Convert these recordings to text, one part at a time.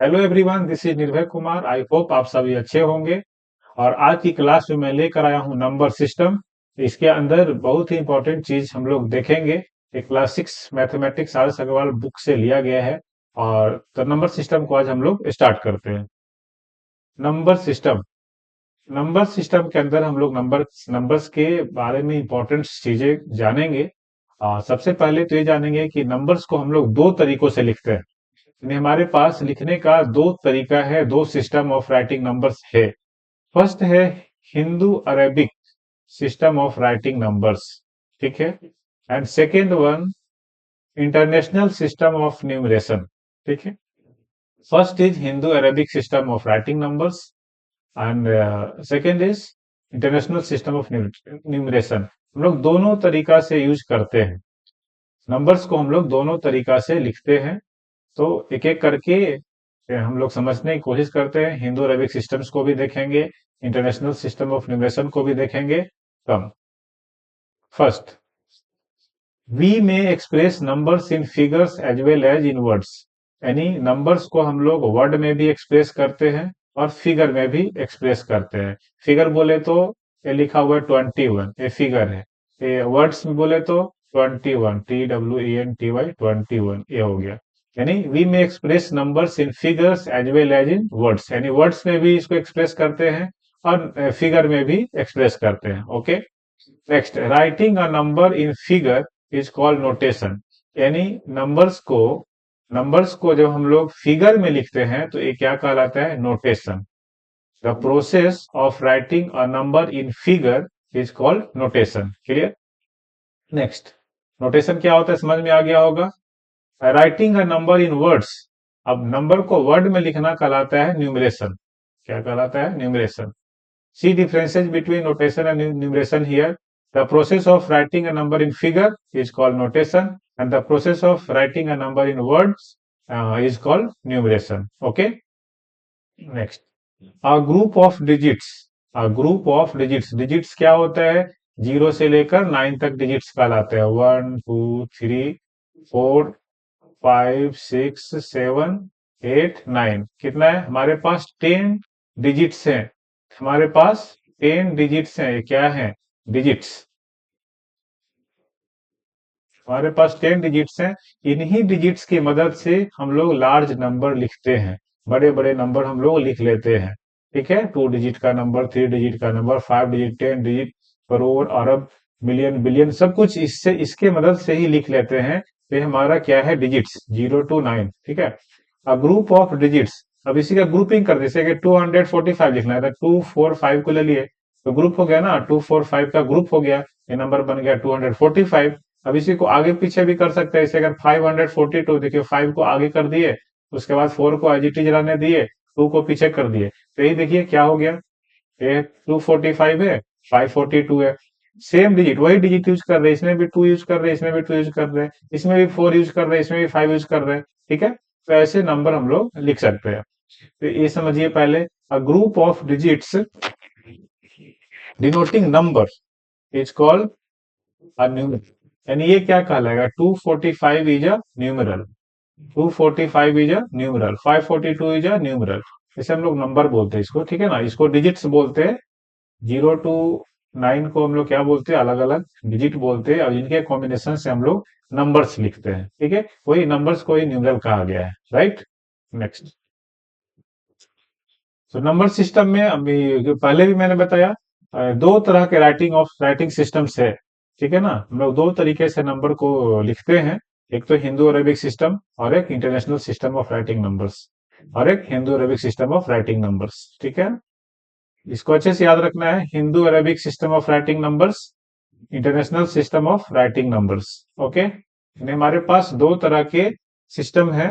Hello everyone, this is निर्भय Kumar. I hope आप सभी अच्छे होंगे। और आज की क्लास में मैं लेकर आया हूँ नंबर सिस्टम। इसके अंदर बहुत ही इंपॉर्टेंट चीज हम लोग देखेंगे। एक class 6 mathematics R S Agarwal book से लिया गया है। और तो नंबर सिस्टम को आज हम लोग स्टार्ट करते हैं। Number system. नंबर सिस्टम के अंदर हम लोग नंबर्स के बारे में इंपॉर्टेंट चीजें जानेंगे। सबसे पहले तो ये जानेंगे कि नंबर्स को हम लोग दो तरीकों से लिखते हैं। यानी हमारे पास लिखने का दो तरीका है, दो सिस्टम ऑफ राइटिंग नंबर्स है। फर्स्ट है Hindu Arabic system of writing numbers, ठीक है। And second one international system of numeration, ठीक है। First is Hindu Arabic system of writing numbers and second is international system of numeration. हम लोग दोनों तरीका से यूज करते हैं। नंबर्स को हम लोग दोनों तरीका से लिखते हैं। तो एक एक करके हम लोग समझने की कोशिश करते हैं। हिंदू अरेबिक सिस्टम्स को भी देखेंगे, इंटरनेशनल सिस्टम ऑफ न्यूमरेशन को भी देखेंगे। Come first, we may express numbers in figures as well as in words. यानी नंबर्स को हम लोग वर्ड में भी एक्सप्रेस करते हैं और फिगर में भी एक्सप्रेस करते हैं। फिगर बोले तो ये लिखा हुआ है 21, ये फिगर है। ये वर्ड्स में बोले तो 21, TWENTY 21, ये हो गया। यानी we may express numbers in figures as well as in words. यानी वर्ड्स में भी इसको एक्सप्रेस करते हैं और फिगर में भी एक्सप्रेस करते हैं। Okay. Next, writing a number in figure is called notation. यानी नंबर्स को जब हम लोग फिगर में लिखते हैं तो ये क्या कहलाता है? Notation. The process of writing a number in figure is called notation. Clear? Next, notation क्या होता है समझ में आ गया होगा। Writing a number in words. अब नंबर को वर्ड में लिखना कहलाता है न्यूमरेशन। क्या कहलाता है? Numeration. See differences between notation and numeration here. The process of writing a number in figure is called notation, and the process of writing a number in words is called numeration. Okay. Next, a group of digits. A group of digits. Digits क्या होता है? 0 से लेकर 9 तक digits कहलाते हैं। 1 2 3 4 5 6 7 8 9। कितना है हमारे पास? 10 डिजिट्स हैं। हमारे पास 10 डिजिट्स हैं। ये क्या है? डिजिट्स। हमारे पास 10 डिजिट्स हैं। इन्हीं डिजिट्स की मदद से हम लोग लार्ज नंबर लिखते हैं। बड़े बड़े नंबर हम लोग लिख लेते हैं। ठीक है, 2 डिजिट का नंबर, 3 डिजिट का नंबर, 5 डिजिट, 10 डिजिट, करोड़, अरब, मिलियन, बिलियन, सब कुछ इसके मदद से ही लिख लेते हैं। तो ये हमारा क्या है? Digits 0 to 9। ठीक है। A group of digits. अब इसी का ग्रुपिंग कर दे, जैसे कि 245 लिखना है तो 245 को ले लिए तो ग्रुप हो गया ना, 245 का ग्रुप हो गया। ये नंबर बन गया 245। अब इसी को आगे पीछे भी कर सकते हैं। जैसे अगर 542, देखिए 5 को आगे कर दिए, उसके बाद 4 को एज इट इज रहने दिए, 2 को पीछे कर दिए, तो यही देखिए क्या हो गया। ये 245 है, 542 है। सेम डिजिट, वही डिजिट यूज कर रहे हैं। इसमें भी 2 यूज कर रहे हैं, इसमें भी 2 यूज कर रहे हैं, इसमें भी 4 यूज कर रहे हैं, इसमें भी 5 यूज कर रहे हैं। ठीक है, तो ऐसे नंबर हम लोग लिख सकते हैं। तो ये समझिए पहले, a group of digits denoting number is called a numeral. यानी ये क्या कहलाएगा? 245 is a numeral, 245 is a numeral, 542 is a numeral. जैसे हम लोग नंबर बोलते हैं इसको, ठीक है ना, इसको डिजिट्स बोलते हैं। 0 to 9 को हम लोग क्या बोलते हैं? अलग अलग डिजिट बोलते हैं, और इनके कॉम्बिनेशन से हम लोग नंबर्स लिखते हैं। ठीक है, वही नंबर्स को ही न्यूमरल कहा गया है। राइट। नेक्स्ट, तो नंबर सिस्टम में अभी जो पहले भी मैंने बताया, दो तरह के राइटिंग सिस्टम्स है। ठीक है ना, हम लोग दो तरीके से नंबर को लिखते हैं। एक तो हिंदू अरेबिक सिस्टम और एक international system of writing numbers, और एक Hindu Arabic system of writing numbers. ठीक है, इसको अच्छे से याद रखना है। Hindu Arabic system of writing numbers, international system of writing numbers. Okay, यानी हमारे पास दो तरह के सिस्टम है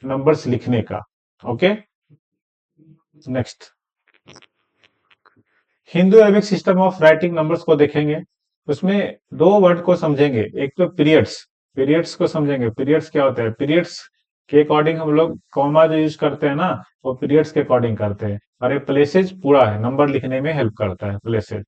नंबर्स लिखने का। Okay. Next, Hindu Arabic system of writing numbers को देखेंगे। उसमें दो वर्ड को समझेंगे। एक तो पीरियड्स, पीरियड्स को समझेंगे। पीरियड्स क्या होता है? पीरियड्स के अकॉर्डिंग हम लोग कॉमा जो यूज करते हैं ना, वो पीरियड्स के अकॉर्डिंग करते हैं। और ये प्लेसेज पूरा है, नंबर लिखने में हेल्प करता है प्लेसेज।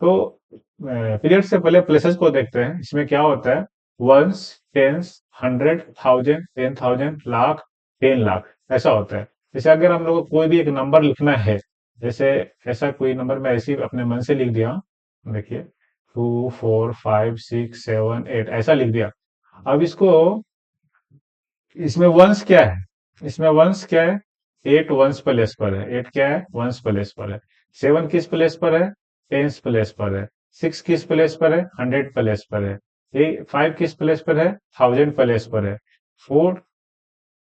तो पीरियड से पहले प्लेसेस को देखते हैं। इसमें क्या होता है? वंस, टेंस, 100, 1000, 10,000, लाख, 10 लाख, ऐसा होता है। जैसे अगर हम लोग को कोई भी एक नंबर लिखना है, जैसे ऐसा कोई नंबर मैं ऐसे ही अपने मन से लिख दिया, देखिए 2 4 5 6 7 8 ऐसा लिख दिया। अब इसको, इसमें वंश क्या है, इसमें वंश क्या है, 8 वंश प्लेस पर है, 8 क्या है, वंश प्लेस पर है। 7 किस प्लेस पर है, टेंस प्लेस पर है। 6 किस प्लेस पर है, 100 प्लेस पर है। 5 किस प्लेस पर है, 1000 प्लेस पर है। 4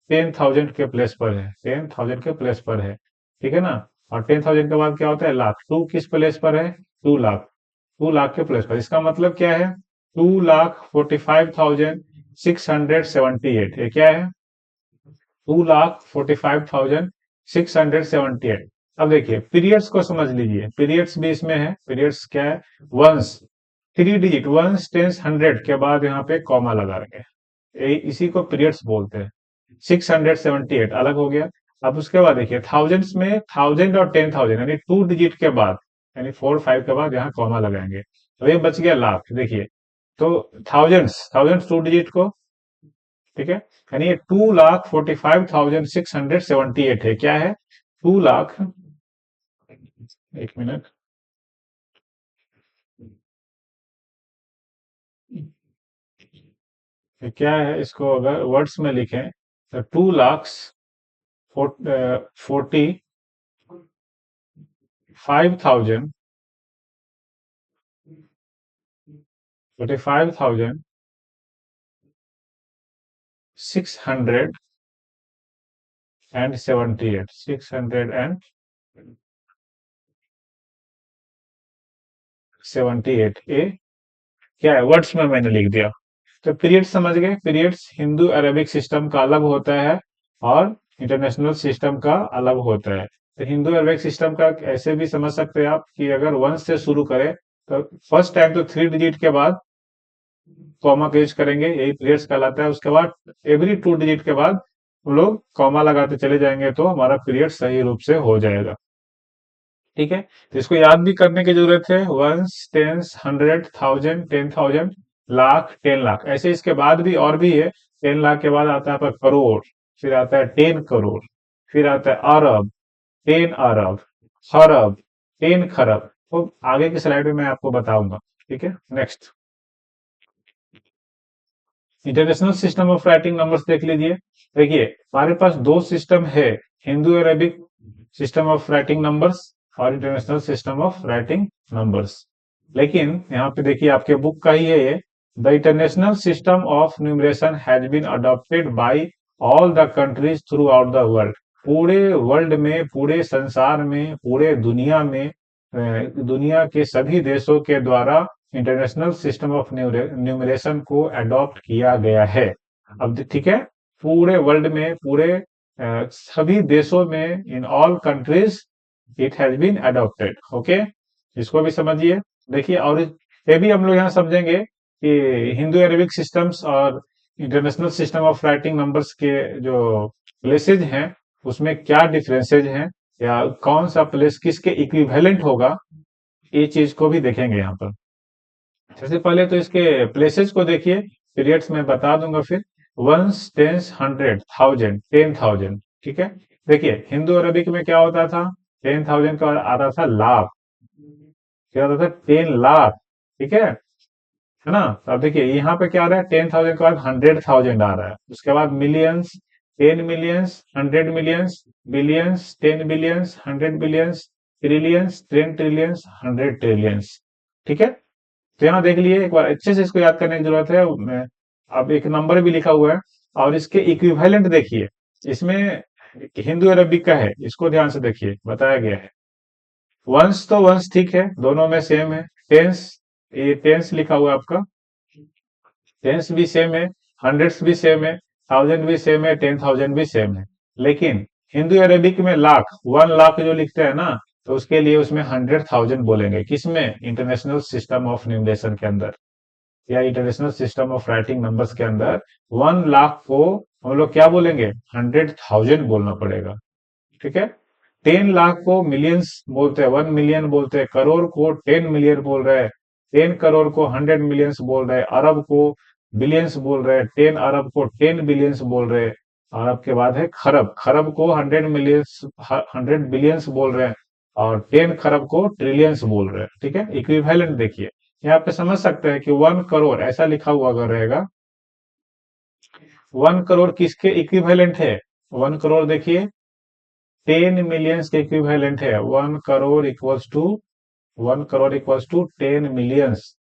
10,000 के प्लेस पर है, 10,000 के प्लेस पर है, ठीक है ना। और 10,000 के बाद क्या होता है, लाख। 2 किस प्लेस पर है, 2 लाख, 2 लाख के प्लेस पर। इसका मतलब क्या है, 2,45,678। ये क्या है, 2,45,678। अब देखिए पीरियड्स को समझ लीजिए, पीरियड्स भी इसमें है। पीरियड्स क्या है, वंस, 3 डिजिट वंस टेंस 100 के बाद यहाँ पे कॉमा लगाएंगे, इसी को पीरियड्स बोलते हैं। 678 अलग हो गया। अब उसके बाद देखिए थाउजेंड्स में 1000 और 10,000 यानी 2 डिजिट के बाद, यानी 4 5 के बाद यहाँ कॉमा लगाएंगे, तो ये बच गया लाख। देखिए तो थाउजेंड्स, थाउजेंड्स 2 डिजिट को, ठीक है, यानी ये 2,45,678 है। क्या है, 2 लाख, एक मिनट, ये क्या है, इसको अगर वर्ड्स में लिखें तो 2,45,678, 678, ये क्या है, वर्ड्स में मैंने लिख दिया। तो पीरियड समझ गए, पीरियड्स हिंदू अरेबिक सिस्टम का अलग होता है और इंटरनेशनल सिस्टम का अलग होता है। तो हिंदू अरेबिक सिस्टम का ऐसे भी समझ सकते हैं आप कि अगर वन से शुरू करें तो फर्स्ट टाइम तो 3 डिजिट के बाद कॉमा का यूज करेंगे, यही पीरियड्स कहलाता है। उसके बाद एवरी 2 डिजिट के बाद हम लोग कॉमा लगाते चले जाएंगे तो हमारा पीरियड सही रूप से हो जाएगा, ठीक है। तो इसको याद भी करने की जरूरत है, वंस टेंस 100 1000 10,000 लाख 10 लाख, ऐसे इसके बाद भी और भी है। 10 लाख के बाद आता है आपका करोड़, फिर आता है 10 करोड़, फिर आता है अरब, 10 अरब, खरब, 10 खरब। तो आगे की स्लाइड में मैं आपको बताऊंगा, ठीक है। Next, international system of writing numbers देख लीजिए। देखिए हमारे पास दो सिस्टम है, Hindu Arabic system of writing numbers और international system of writing numbers. लेकिन यहाँ पे देखिए आपके बुक का ही है ये, the international system of numeration has been adopted by all the countries throughout the world. पूरे वर्ल्ड में, पूरे संसार में, पूरे दुनिया में, दुनिया के सभी देशों के द्वारा इंटरनेशनल सिस्टम ऑफ न्यूमरेशन को अडॉप्ट किया गया है। अब ठीक है, पूरे वर्ल्ड में, पूरे सभी देशों में, in all countries it has been adopted, okay. इसको भी समझिए। देखिए और ये भी हम लोग यहाँ समझेंगे कि हिंदू अरेबिक सिस्टम्स और international system of writing numbers के जो प्लेसेज हैं उसमें क्या डिफरेंसेज हैं, या कौन सा प्लेस किसके इक्विवेलेंट होगा, ये चीज को भी देखेंगे यहाँ पर। सबसे पहले तो इसके प्लेसेस को देखिए, पीरियड्स में बता दूंगा फिर। वंस टेंस 100 1000 10,000, ठीक है। देखिए हिंदू अरबिक में क्या होता था, 10,000 का आता था लाख, क्या होता था, 10 लाख, ठीक है ना। तो अब देखिए यहाँ पे क्या आ रहा है, 10,000 के बाद 100,000 आ रहा है, उसके बाद millions, 10 millions, 100 millions, billions, 10 billions, 100 billions, trillions, 10 trillions, 100 trillions, ठीक है। तो यहाँ देख लिए, एक बार अच्छे से इसको याद करने की जरूरत है। अब एक नंबर भी लिखा हुआ है और इसके इक्विवेलेंट देखिए, इसमें हिंदू अरबिक का है, इसको ध्यान से देखिए, बताया गया है। वंश तो वंश ठीक है, दोनों में सेम है। टेंस, ये टेंस लिखा हुआ है आपका, टेंस भी सेम है, हंड्रेड्स भी सेम है, थाउजेंड भी सेम है, 10,000 भी सेम है। लेकिन हिंदू अरेबिक में लाख, 1 लाख जो लिखते हैं ना, तो उसके लिए उसमें 100,000 बोलेंगे, किसमें, इंटरनेशनल सिस्टम ऑफ न्यूमरेशन के अंदर या international system of writing numbers के अंदर 1 लाख को हम लोग क्या बोलेंगे, 100,000 बोलना पड़ेगा, ठीक है। 10 लाख को मिलियंस बोलते हैं, 1 मिलियन बोलते हैं, करोड़ को 10 मिलियन बोल रहे हैं, 10 करोड़ को 100 मिलियंस बोल रहे हैं, अरब को बिलियंस बोल रहे हैं, 10 अरब को 10 बिलियंस बोल रहे हैं। अरब के बाद है खरब। खरब को 100 मिलियंस, 100 बिलियंस बोल रहे हैं, और 10 खरब को ट्रिलियंस बोल रहे हैं। ठीक है, इक्विवेलेंट देखिए, यहाँ पे समझ सकते हैं कि 1 करोड़ ऐसा लिखा हुआ अगर रहेगा, 1 करोड़ किसके इक्विवेलेंट है? 1 करोड़ देखिए 10 मिलियंस के इक्विवेलेंट है। 1 करोड़ इक्वल्स टू 10 मिलियंस।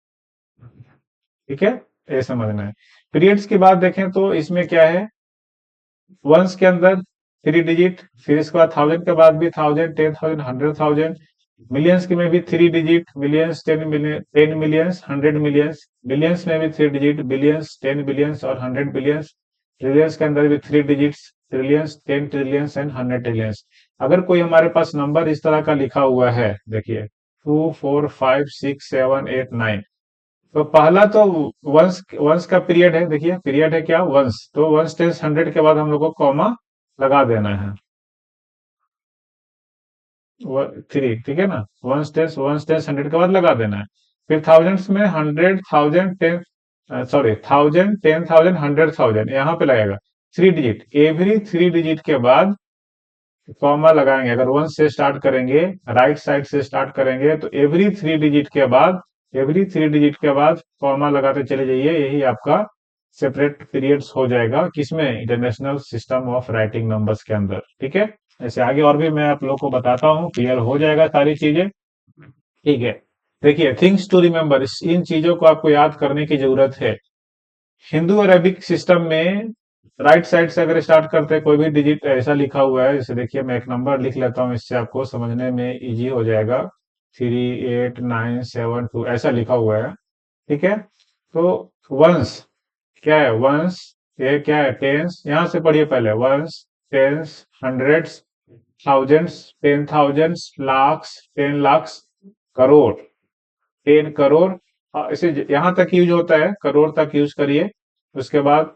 ठीक है, ये समझना है। पीरियड्स की बात देखें तो इसमें क्या है, वंस के अंदर 3 डिजिट, फिर इसके बाद थाउजेंड के बाद भी थाउजेंड, 10,000, 100,000। मिलियंस के में भी 3 digit, millions, 10 million, 10 millions, 100 millions. Billions में भी 3 डिजिट, बिलियंस, 10 बिलियंस और 100 बिलियंस। ट्रिलियंस के अंदर भी 3 digits, trillions, 10 trillions and 100 trillions. अगर कोई हमारे पास नंबर इस तरह का लिखा हुआ है, देखिए 2, 4, 5, 6, 7, 8, 9, तो पहला तो वंस वंस का पीरियड है। देखिए पीरियड है क्या, वंस, तो वंस टेंस 100 के बाद हम लोग को कॉमा लगा देना है। 3, ठीक है ना, वंस टेंस 100 के बाद लगा देना है। फिर थाउजेंड्स में 100, 1000, 10, सॉरी, 1000, 10,000, 100,000 यहाँ पे लगेगा 3 डिजिट। एवरी 3 डिजिट के बाद कॉमा लगाएंगे। अगर वन से स्टार्ट करेंगे, राइट साइड से स्टार्ट करेंगे, तो एवरी 3 डिजिट के बाद कॉमा लगाते चले जाइए। यही आपका सेपरेट पीरियड्स हो जाएगा, किसमें, international system of writing numbers के अंदर। ठीक है, ऐसे आगे और भी मैं आप लोग को बताता हूँ, क्लियर हो जाएगा सारी चीजें। ठीक है, देखिए थिंग्स टू रिमेम्बर, इन चीजों को आपको याद करने की जरूरत है। हिंदू अरेबिक सिस्टम में राइट साइड से अगर स्टार्ट करते हैं, कोई भी डिजिट ऐसा लिखा हुआ है, जैसे देखिए मैं एक नंबर लिख लेता हूँ, इससे आपको समझने में इजी हो जाएगा। 3, 8, 9, 7, 2 ऐसा लिखा हुआ है। ठीक है, तो वंस क्या है, वंस, ये क्या है, टेंस। यहां से पढ़िए पहले, ones, tens, hundreds, thousands, 10,000, lakhs, 10 lakhs, crore, 10 crore. इसे यहां तक यूज होता है, करोड़ तक यूज करिए। उसके बाद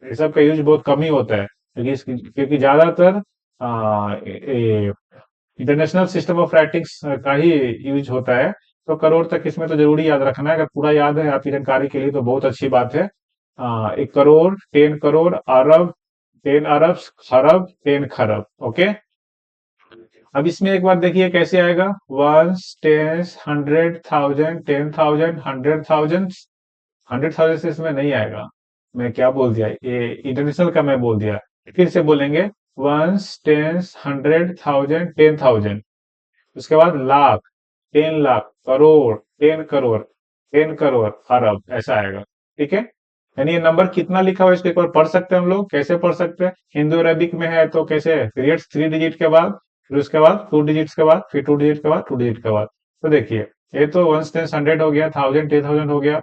ये सब का यूज बहुत कम ही होता है, क्योंकि ज्यादातर इंटरनेशनल सिस्टम ऑफ राइटिंग्स का ही यूज होता है। तो करोड़ तक इसमें तो जरूरी याद रखना है। अगर पूरा याद है आपकी जानकारी के लिए तो बहुत अच्छी बात है। 1 करोड़, 10 करोड़, अरब, 10 अरब, खरब, 10 खरब। ओके, अब इसमें एक बार देखिए कैसे आएगा, वंस, टेंस, 100, 1000, 10,000, 100,000। 100,000 से इसमें नहीं आएगा, मैं क्या बोल दिया, ये इंटरनेशनल का मैं बोल दिया। फिर से बोलेंगे, वंस, टेंस, 100, 1000, 10,000। उसके बाद लाख, 10 लाख, करोड़, 10 करोड़, 10 करोड़, अरब, ऐसा आएगा। ठीक है, यानी ये नंबर कितना लिखा हुआ है इसको एक बार पढ़ सकते हैं हम लोग। कैसे पढ़ सकते हैं, हिंदू अरबिक में है तो कैसे, पीरियड्स 3 डिजिट के बाद, फिर उसके बाद 2 डिजिट्स के बाद, फिर 2 डिजिट के बाद, 2 डिजिट के बाद। तो देखिए, ये तो वंस टेंस 100 हो गया, 1000, 10,000 हो गया,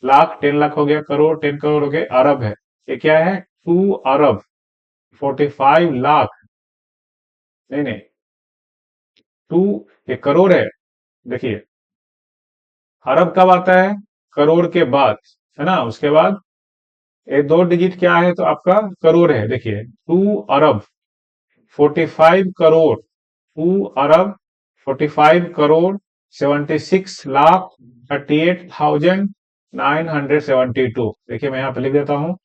लाख, 10 लाख हो गया, करोड़, 10 करोड़ हो गए, अरब है। ये क्या है, 2 अरब, 45 लाख, नहीं नहीं, टू, ये करोड़ है। देखिए, अरब कब आता है, करोड़ के बाद, है ना। उसके बाद ये 2 डिजिट क्या है, तो आपका करोड़ है। देखिए 2 अरब, 45 करोड़, 2 अरब, 45 करोड़, 76 लाख, 38,972। देखिए मैं यहाँ पे लिख देता हूँ,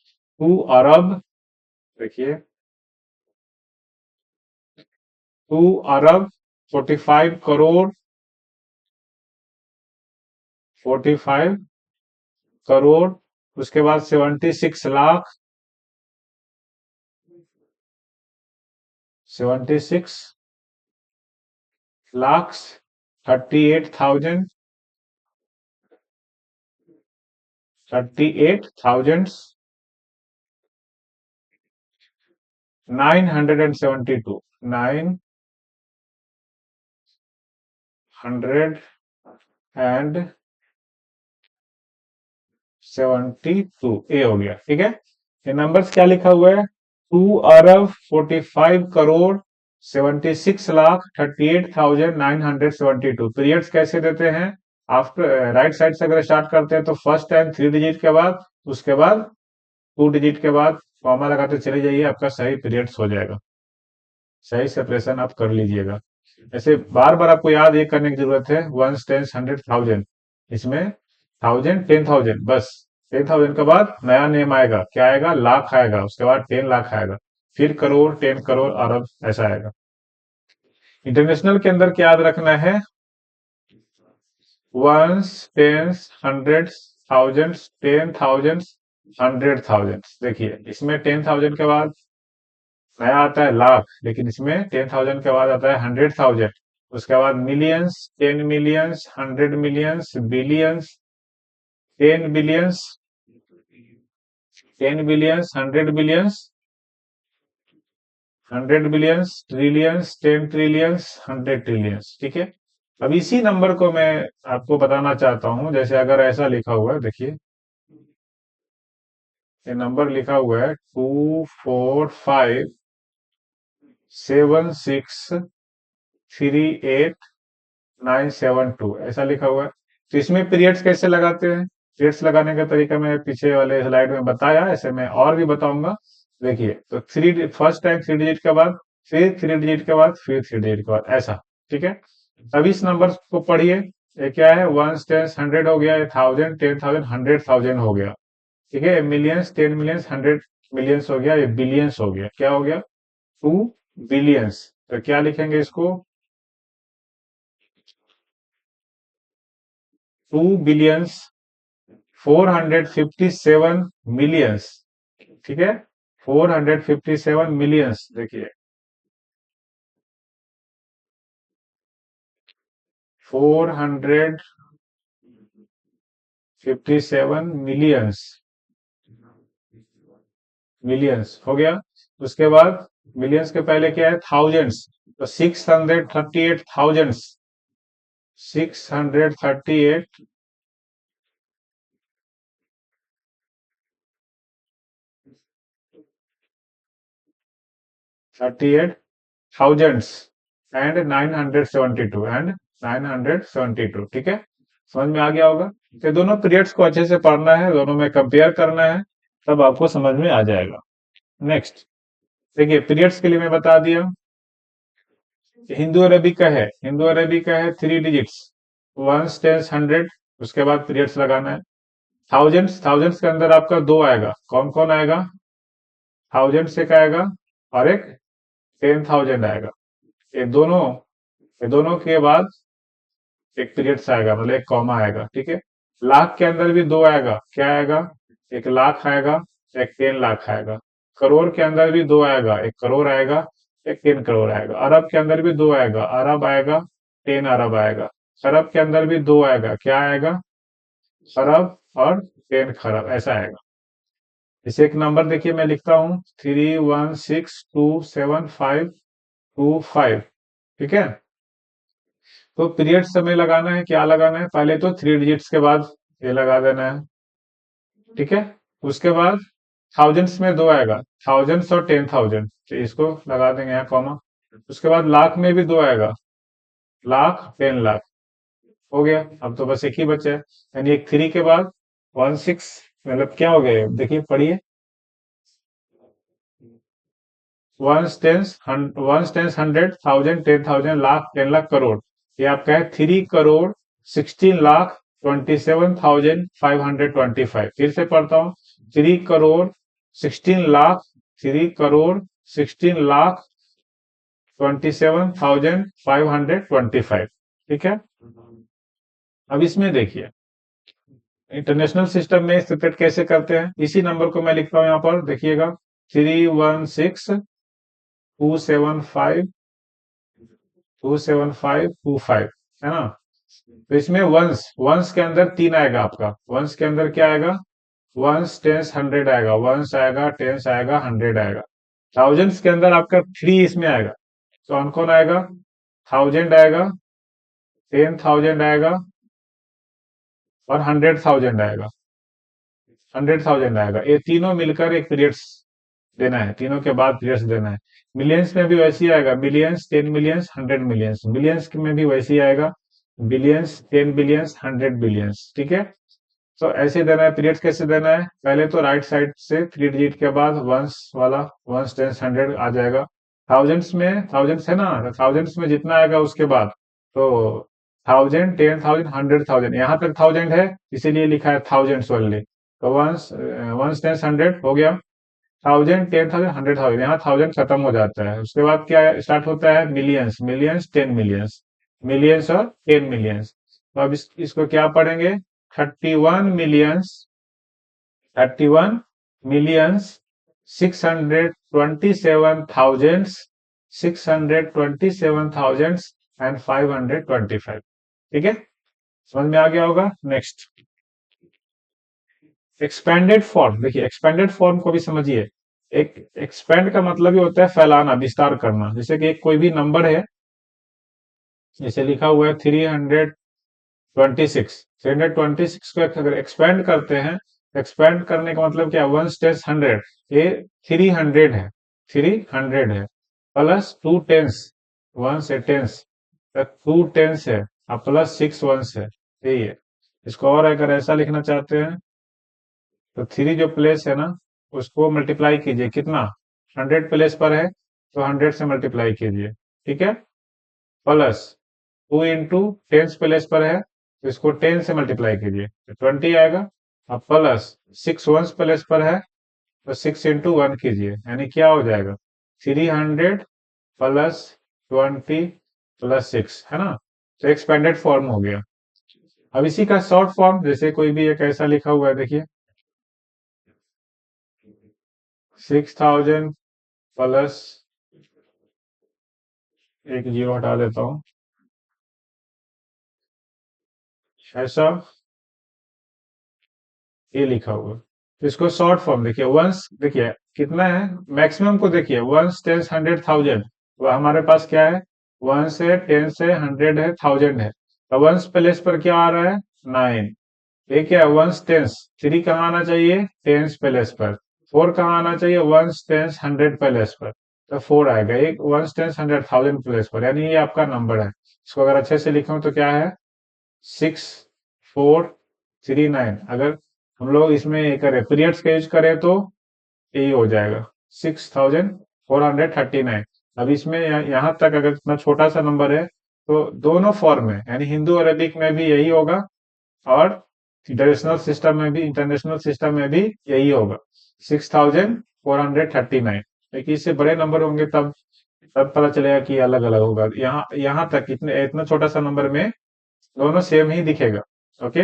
2 अरब, देखिए 2 अरब, 45 करोड़, 45 करोड़, उसके बाद 76 लाख, 76 लाख, 38,000, 38,000, 972, 972 ए हो गया। ठीक है, ये नंबर्स क्या लिखा हुआ है, 2 अरब, 45 करोड़, 76 लाख, 38,972। पीरियड्स कैसे देते हैं, आफ्टर राइट साइड से अगर स्टार्ट करते हैं तो फर्स्ट टाइम 3 डिजिट के बाद, उसके बाद 2 डिजिट के बाद कॉमा लगाते चले जाइए, आपका सही पीरियड्स हो जाएगा। सही सेपरेशन आप कर लीजिएगा। ऐसे बार बार आपको याद ये करने की जरूरत है, वंस, टेंस, 100, 1000, इसमें 1000, 10,000 बस। 10,000 के बाद नया नेम आएगा, क्या आएगा, लाख आएगा, उसके बाद 10 लाख आएगा, फिर करोड़, 10 करोड़, अरब, ऐसा आएगा। इंटरनेशनल के अंदर क्या याद रखना है, वंस, टेंस, हंड्रेड्स, थाउजेंड्स, 10,000, 100,000। देखिए इसमें 10,000 के बाद नया आता है लाख, लेकिन इसमें 10,000 के बाद आता है 100,000, उसके बाद millions, 10 millions, 100 millions, billions, 10 billions, 10 billions, 100 billions, 100 billions, trillions, 10 trillions, 100 trillions. ठीक है, अब इसी नंबर को मैं आपको बताना चाहता हूं, जैसे अगर ऐसा लिखा हुआ है, देखिए ये नंबर लिखा हुआ है 2457638 972, ऐसा लिखा हुआ है। तो इसमें पीरियड्स कैसे लगाते हैं, पीरियड्स लगाने का तरीका मैं पीछे वाले स्लाइड में बताया, ऐसे मैं और भी बताऊंगा। देखिए तो फर्स्ट टाइम 3 डिजिट के बाद, फिर 3 डिजिट के बाद, फिर 3 डिजिट के बाद, ऐसा। ठीक है, अब इस नंबर को पढ़िए, ये क्या है, वन टेंस 100 हो गया, 1000, 10,000, 100,000 हो गया। ठीक है, मिलियंस, 10 मिलियंस, 100 मिलियंस हो गया, ये बिलियंस हो गया, क्या हो गया, 2 बिलियंस। तो क्या लिखेंगे इसको, 2 बिलियंस 457 मिलियंस। ठीक है, 457 मिलियंस, देखिए 457 मिलियंस, मिलियंस हो गया। उसके बाद मिलियंस के पहले क्या है, थाउजेंड्स, तो 638,000, 638, 38,000 एंड 972 एंड 972। ठीक है, समझ में आ गया होगा। तो दोनों पीरियड्स को अच्छे से पढ़ना है, दोनों में कंपेयर करना है, तब आपको समझ में आ जाएगा। नेक्स्ट देखिए, पीरियड्स के लिए मैं बता दिया, हिंदू अरबी का है, हिंदू अरबी का है 3 डिजिट्स, वंस, टेंस, 100, उसके बाद पीरियड्स लगाना है। थाउजेंड्स, थाउजेंड्स के अंदर आपका दो आएगा, कौन कौन आएगा, थाउजेंड्स एक आएगा और एक 10,000 आएगा, ये दोनों के बाद एक पीरियड्स आएगा, मतलब एक कॉमा आएगा। ठीक है, लाख के अंदर भी दो आएगा, क्या आएगा, एक लाख आएगा, एक 10 लाख आएगा। करोड़ के अंदर भी दो आएगा, एक करोड़ आएगा, एक 10 करोड़ आएगा। अरब के अंदर भी दो आएगा, अरब आएगा, 10 अरब आएगा। खरब के अंदर भी दो आएगा, क्या आएगा, खरब और 10 खरब, ऐसा आएगा। इसे एक नंबर देखिए मैं लिखता हूं, 316275525। ठीक है, तो पीरियड समय लगाना है, क्या लगाना है, पहले तो 3 डिजिट्स के बाद ये लगा देना है। ठीक है, उसके बाद थाउजेंड्स में दो आएगा, थाउजेंड्स और 10,000, तो इसको लगा देंगे यहाँ कॉमा। उसके बाद लाख में भी दो आएगा, लाख, 10 लाख, हो गया। अब तो बस एक ही बचा है, यानी एक 3 के बाद 16, मतलब क्या हो गया, देखिए पढ़िए, one tens 100, thousand, 10,000, lakh, 10 lakh, crore. ये आपका है 3 करोड़ 16 लाख 27,525। फिर से पढ़ता हूँ, 3 करोड़ 16 लाख, 3 करोड़ 16 लाख 27,525। ठीक है, अब इसमें देखिए, इंटरनेशनल सिस्टम में सेपरेट कैसे करते हैं, इसी नंबर को मैं लिखता हूं यहाँ पर, देखिएगा, 316 275 है ना। तो इसमें वंस, वंस के अंदर 3 आएगा आपका, वंस के अंदर क्या आएगा, वंस, टेंस, 100 आएगा, वंस आएगा, टेंस आएगा, 100 आएगा। थाउजेंड्स के अंदर आपका 3 इसमें आएगा, तो कौन कौन आएगा, थाउजेंड आएगा, 10,000 आएगा और 100,000 आएगा, 100,000 आएगा। ये तीनों मिलकर एक पीरियड्स देना है, तीनों के बाद पीरियड्स देना है। मिलियंस में भी वैसे ही आएगा, मिलियंस, 10 मिलियंस, 100 मिलियंस, मिलियंस में भी वैसे ही आएगा, बिलियंस, 10 बिलियंस, 100 बिलियंस। ठीक है, तो ऐसे देना है, पीरियड्स कैसे देना है, पहले तो राइट साइड से 3 डिजिट के बाद वंस वाला, वंस, टेंस, 100 आ जाएगा। थाउजेंड्स में, थाउजेंड्स है ना, थाउजेंड्स में जितना आएगा उसके बाद, तो 1000, 10,000, 100,000, यहाँ तक थाउजेंड है, इसीलिए लिखा है थाउजेंड्स ओनली। तो वंस वंस टेंस 100 हो गया, 1000 10,000 100,000, यहाँ 1000 खत्म हो जाता है। उसके बाद क्या स्टार्ट होता है, मिलियंस, मिलियंस 10 मिलियंस, मिलियंस और 10 मिलियंस। तो अब इसको क्या पढ़ेंगे, 31 मिलियंस, 31 मिलियंस 627,000, 627,525। ठीक है, समझ में आ गया होगा। Next, expanded form. देखिए एक्सपेंडेड फॉर्म को भी समझिए। एक एक्सपेंड का मतलब ही होता है फैलाना, विस्तार करना। जैसे कि कोई भी नंबर है, जैसे लिखा हुआ है 326, 326 को अगर एक्सपेंड करते हैं, एक्सपेंड करने का मतलब क्या, वन टेंस 100, ये 300 है, 300 है, प्लस 2 टेंस, वन से टेंस, 2 टेंस है, और प्लस 6 वंस है, यही है। इसको और अगर ऐसा लिखना चाहते हैं, तो 3 जो प्लेस है ना, उसको मल्टीप्लाई कीजिए, कितना, 100 प्लेस पर है, तो 100 से मल्टीप्लाई कीजिए। ठीक है, प्लस 2 इंटू टेंस प्लेस पर है, तो इसको 10 से मल्टीप्लाई कीजिए, तो 20 आएगा। अब प्लस 6 वंस प्लेस पर है, तो 6 इंटू 1 कीजिए, यानी क्या हो जाएगा, 300 प्लस 20 प्लस 6, है ना। तो एक्सपेंडेड फॉर्म हो गया। अब इसी का शॉर्ट फॉर्म, जैसे कोई भी एक ऐसा लिखा हुआ है, देखिए 6000 प्लस, एक जीरो हटा देता हूं, ऐसा ये लिखा हुआ है। तो इसको शॉर्ट फॉर्म देखिए, वंस देखिए कितना है, मैक्सिमम को देखिए, वंस टेंस 100,000, वो हमारे पास क्या है, वन से 10 से 100 है, 1000 है, तो वंस प्लेस पर क्या आ रहा है, 9। ये क्या है, वंस टेंस, 3 कहाँ आना चाहिए, टेंस प्लेस पर, 4 कहाँ आना चाहिए, वंस टेंस 100 प्लेस पर, तो 4 आएगा, एक वंस टेंस 100,000 प्लेस पर, यानी ये आपका नंबर है। इसको अगर अच्छे से लिखूं तो क्या है, 6439। अगर हम लोग इसमें ये करें, पीरियड्स का यूज करें, तो यही हो जाएगा, 6439। अब इसमें यहाँ तक अगर इतना छोटा सा नंबर है, तो दोनों फॉर्म में, यानी हिंदू अरबिक में भी यही होगा, और इंटरनेशनल सिस्टम में भी, इंटरनेशनल सिस्टम में भी यही होगा, 6439। लेकिन इससे बड़े नंबर होंगे, तब तब पता चलेगा कि अलग अलग होगा। यहाँ यहाँ तक इतने इतना छोटा सा नंबर में दोनों सेम ही दिखेगा। Okay,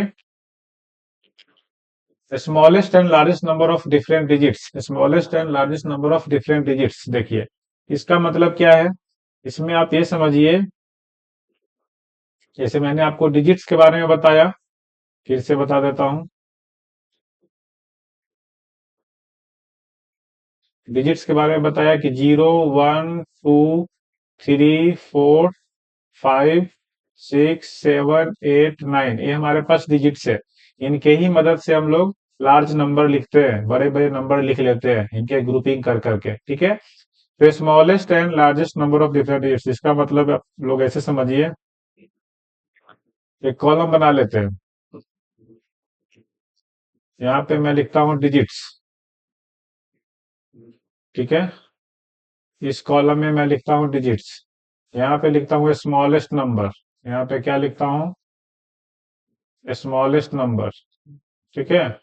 smallest and largest number of different digits, smallest and largest number of different digits. देखिए इसका मतलब क्या है, इसमें आप ये समझिए, जैसे मैंने आपको डिजिट्स के बारे में बताया, फिर से बता देता हूं। डिजिट्स के बारे में बताया कि 0 1 2 3 4 5 6 7 8 9, ये हमारे पास डिजिट्स है। इनके ही मदद से हम लोग लार्ज नंबर लिखते हैं, बड़े बड़े नंबर लिख लेते हैं, इनके ग्रुपिंग कर करके। ठीक है, तो smallest and largest number of different digits, इसका मतलब आप लोग ऐसे समझिए, एक कॉलम बना लेते हैं। यहाँ पे मैं लिखता हूँ डिजिट्स, ठीक है, इस कॉलम में मैं लिखता हूँ डिजिट्स, यहाँ पे लिखता हूँ स्मॉलेस्ट नंबर, यहाँ पे क्या लिखता हूँ, स्मॉलेस्ट नंबर, ठीक है,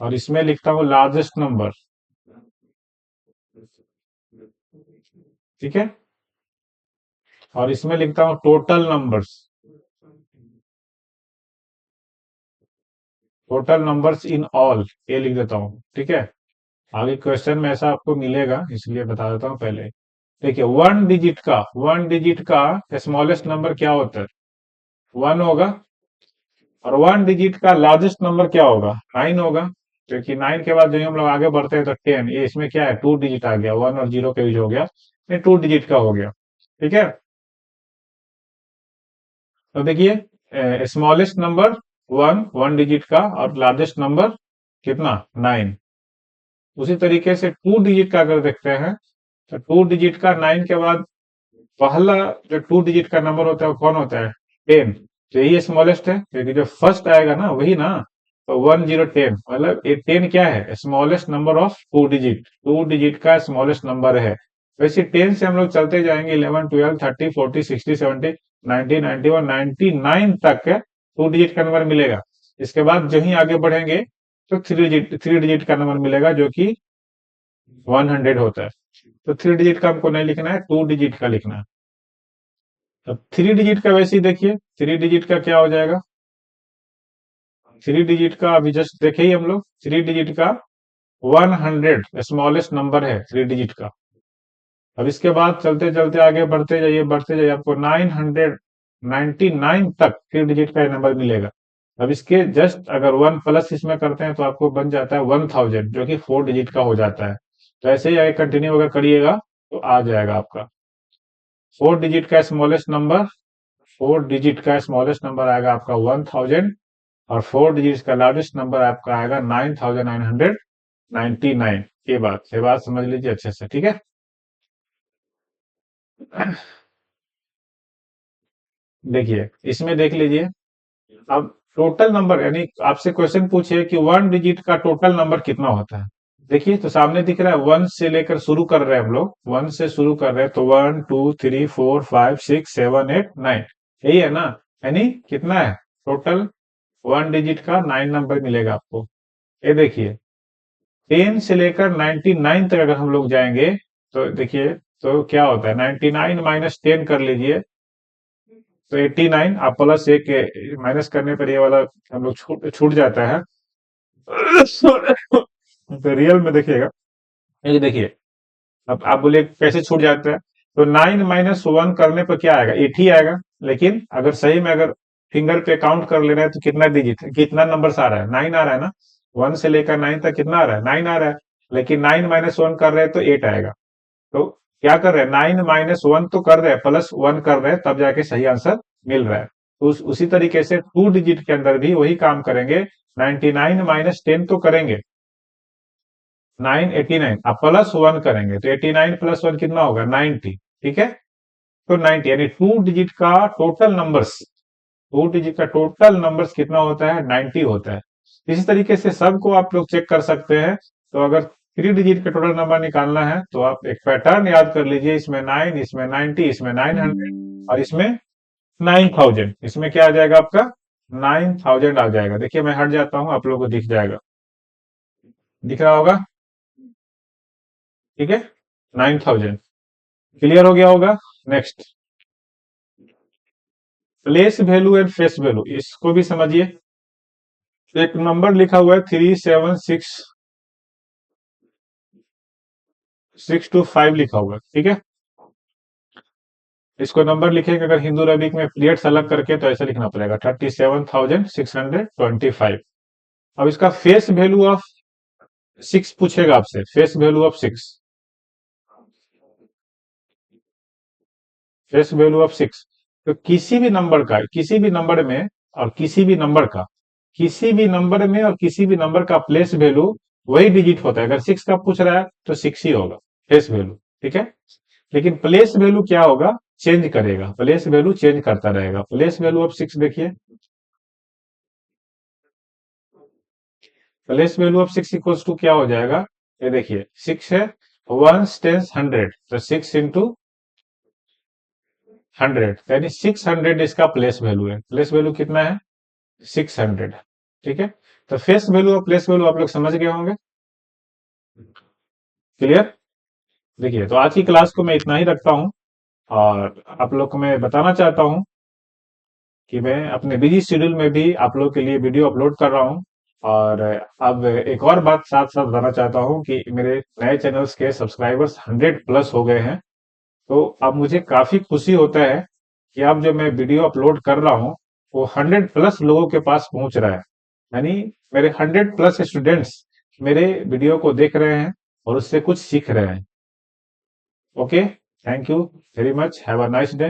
और इसमें लिखता हूँ लार्जेस्ट नंबर, ठीक है, और इसमें लिखता हूँ total numbers, total numbers in all, ये लिख देता हूँ। ठीक है, आगे क्वेश्चन में ऐसा आपको मिलेगा, इसलिए बता देता हूँ पहले। देखिए वन डिजिट का स्मॉलेस्ट नंबर क्या होता है, 1 होगा, और वन डिजिट का लार्जेस्ट नंबर क्या होगा, 9 होगा, क्योंकि 9 के बाद जो हम लोग आगे बढ़ते हैं तो 10, ये इसमें क्या है, 2 डिजिट आ गया, 1 और 0 का यूज हो गया, ये 2 डिजिट का हो गया। ठीक है, तो देखिए स्मॉलेस्ट नंबर 1 डिजिट का, और लार्जेस्ट नंबर कितना, 9। उसी तरीके से 2 डिजिट का अगर देखते हैं, तो 2 डिजिट का 9 के बाद पहला जो 2 डिजिट का नंबर होता है वो कौन होता है, 10। तो यही स्मॉलेस्ट है, क्योंकि जो फर्स्ट आएगा ना वही ना, तो 1010, मतलब ये 10 क्या है, smallest number of 2 digit, 2 digit का स्मॉलेस्ट नंबर है। वैसे 10 से हम लोग चलते जाएंगे, 11 12 30 40 60 70 90 91 99 तक 2 डिजिट का नंबर मिलेगा। इसके बाद जो ही आगे बढ़ेंगे, तो थ्री डिजिट का नंबर मिलेगा जो कि 100 होता है। तो थ्री डिजिट का हमको नहीं लिखना है, टू डिजिट का लिखना है। अब थ्री डिजिट का वैसे ही देखिए, थ्री डिजिट का क्या हो जाएगा, थ्री डिजिट का अभी जस्ट देखे ही हम लोग, थ्री डिजिट का 100 स्मॉलेस्ट नंबर है थ्री डिजिट का। अब इसके बाद चलते चलते आगे बढ़ते जाइए, आपको 999 तक थ्री डिजिट का नंबर मिलेगा। अब इसके जस्ट अगर वन प्लस इसमें करते हैं तो आपको बन जाता है 1000, जो कि फोर डिजिट का हो जाता है। तो ऐसे ही आगे कंटिन्यू अगर करिएगा तो आ जाएगा आपका फोर डिजिट का स्मॉलेस्ट नंबर, फोर डिजिट का स्मॉलेस्ट नंबर आएगा आपका 1000, और फोर डिजिट का लार्जेस्ट नंबर आपका आएगा 9999। ये बात समझ लीजिए अच्छे से, ठीक है। देखिए इसमें देख लीजिए, अब टोटल नंबर यानी आपसे क्वेश्चन पूछे कि वन डिजिट का टोटल नंबर कितना होता है। देखिए तो सामने दिख रहा है, वन से लेकर शुरू कर रहे हैं हम लोग, वन से शुरू कर रहे हैं, तो 1 2 3 4 5 6 7 8 9, यही है ना। यानी कितना है टोटल, वन डिजिट का 9 नंबर मिलेगा आपको। ये देखिए 10 से लेकर 99 तक अगर हम लोग जाएंगे तो देखिए, तो क्या होता है, 99 माइनस 10 कर लीजिए, तो 89, आप प्लस एक माइनस करने पर ये वाला हम लोग छूट छूट जाता है। तो रियल में देखिएगा, ये देखिए, अब आप बोले कैसे छूट जाता है, तो 9 - 1 करने पर क्या आएगा, 8 ही आएगा। लेकिन अगर सही में अगर फिंगर पे काउंट कर ले रहे हैं तो कितना डिजिट, कितना नंबर आ रहा है, 9 आ रहा है ना। वन से लेकर 9 तक कितना आ रहा है, 9 आ रहा है। लेकिन 9 - 1 कर रहे हैं तो 8 आएगा। तो क्या कर रहे हैं, 9 - 1 तो कर रहे हैं, +1 कर रहे हैं, तब जाके सही आंसर मिल रहा है। तो उसी तरीके से टू डिजिट के अंदर भी वही काम करेंगे, 99 - 10 तो करेंगे, 989, अब +1 करेंगे तो 89 + 1 कितना होगा, 90, ठीक है। तो 90 यानी टू डिजिट का टोटल नंबर्स, टू डिजिट का टोटल नंबर्स कितना होता है, 90 होता है। इसी तरीके से सबको आप लोग चेक कर सकते हैं। तो अगर थ्री डिजिट का टोटल नंबर निकालना है तो आप एक पैटर्न याद कर लीजिए, इसमें 9, इसमें 90, इसमें 900 और इसमें 9000। इसमें क्या आ जाएगा आपका, 9000 आ जाएगा। देखिए मैं हट जाता हूं, आप लोगों को दिख जाएगा, दिख रहा होगा, ठीक है। 9000 क्लियर हो गया होगा। Next, place value and face value, इसको भी समझिए। एक नंबर लिखा हुआ है 3762625 लिखा हुआ है, ठीक है। इसको नंबर लिखेंगे अगर हिंदू रैबिक में पीरियड्स अलग करके तो ऐसा लिखना पड़ेगा, 37,625। अब इसका फेस वैल्यू ऑफ 6 पूछेगा आपसे, face value of 6, face value of 6। तो किसी भी नंबर का, किसी भी नंबर में और किसी भी नंबर का, किसी भी नंबर में और किसी भी नंबर का प्लेस वैल्यू वही डिजिट होता है। अगर 6 का पूछ रहा है तो 6 ही होगा फेस वैल्यू, ठीक है। लेकिन प्लेस वैल्यू क्या होगा, चेंज करेगा, प्लेस वैल्यू चेंज करता रहेगा। प्लेस वैल्यू ऑफ 6 देखिए, place value of 6 equals to क्या हो जाएगा, ये देखिए 6 है, वंस टेंस 100, तो 6 इंटू 100, यानी 600 इसका प्लेस वैल्यू है। प्लेस वैल्यू कितना है, 600, ठीक है। तो फेस वैल्यू और प्लेस वैल्यू आप लोग समझ गए होंगे, क्लियर। देखिए तो आज की क्लास को मैं इतना ही रखता हूं, और आप लोग को मैं बताना चाहता हूं कि मैं अपने बिजी शेड्यूल में भी आप लोग के लिए वीडियो अपलोड कर रहा हूं। और अब एक और बात साथ साथ बताना चाहता हूं कि मेरे नए चैनल्स के सब्सक्राइबर्स 100+ हो गए हैं। तो अब मुझे काफी खुशी होता है कि अब जो मैं वीडियो अपलोड कर रहा हूं वो 100+ लोगों के पास पहुंच रहा है। यानी मेरे 100+ स्टूडेंट्स मेरे वीडियो को देख रहे हैं और उससे कुछ सीख रहे हैं। Okay, thank you very much, have a nice day.